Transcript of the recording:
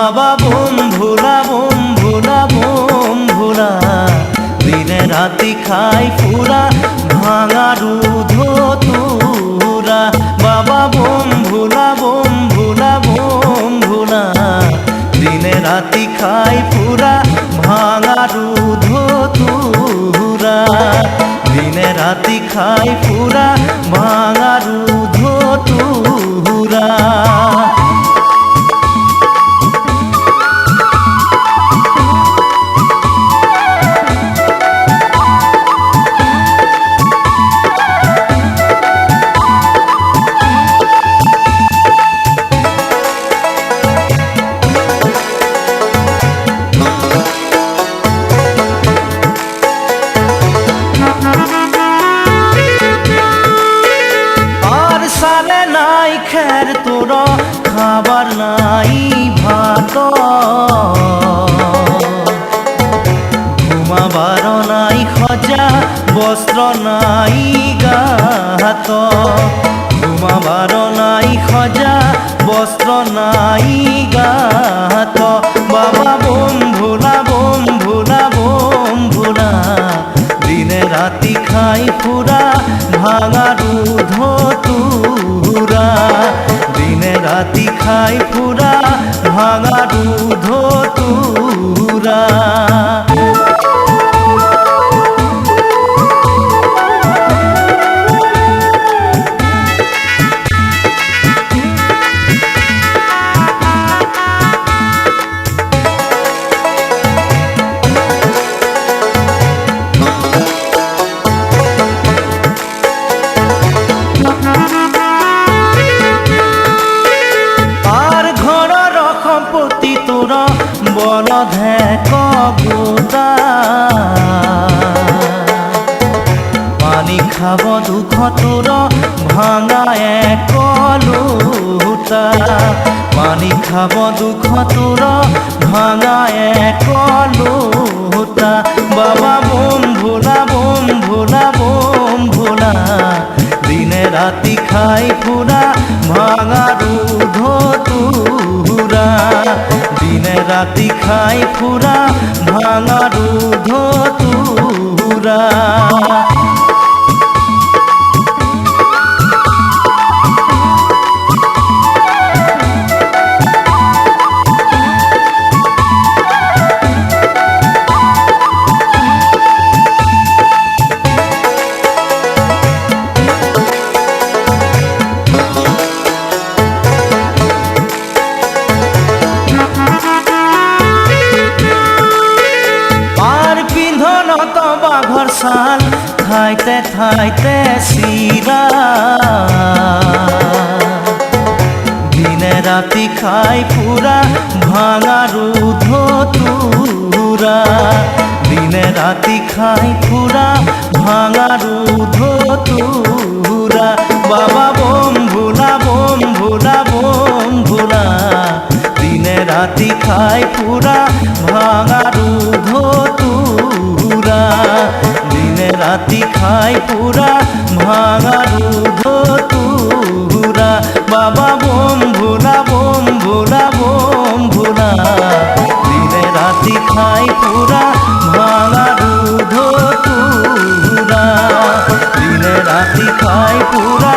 বাবা বোম ভোলা দিনে রাতি খাই পুরা ভাঙা রুধ তুরা। বাবা বোম ভোলা দিনে রাতি খাই পুরা ভাঙা রুধ তুরা। দিনে রাতি খাই পুরা ভাঙা রুধ তুরা। খের তোর খাবার নাই ভাত, ঘুমাবার নাই খজা বস্ত্র নাই গাহাত। ঘুমাবার নাই খজা বস্ত্র নাই গাহাত। বাবা বোম ভোলা দিনে রাতি খাই পুরা ভাঙা রুধ তুরা। দিনে রাতি খাই পুরা ভাঙা রুধ তুরা। তোর বল ধেক গোদা, পানি খাব দুঃখ তোর ভাঙা এক লোটা। পানি খাব দুঃখ তোর ভাঙা এক লোটা। বাবা বোম ভোলা দিনে রাতি খাই পুরা ভাঙা রুধ তুরা। দিনে রাতি খাই পুরা ভাঙা রুধ তুরা। বাঘর সাল খাইতে খাইতে শিরা। দিনে রাতি খাই পুরা ভাঙা রুধ তুরা। দিনে রাতি খাই পুরা ভাঙা রুধ তুরা। বাবা বোম ভোলা দিনে রাতি খাই পুরা ভাঙা রুধ তুরা। দিনে রাতি খাই পুরা ভাঙা রুধ তুরা। বাবা বোম ভোলা দিনে রাতি খাই পুরা ভাঙা রুধ তুরা। দিনে রাতি খাই পুরা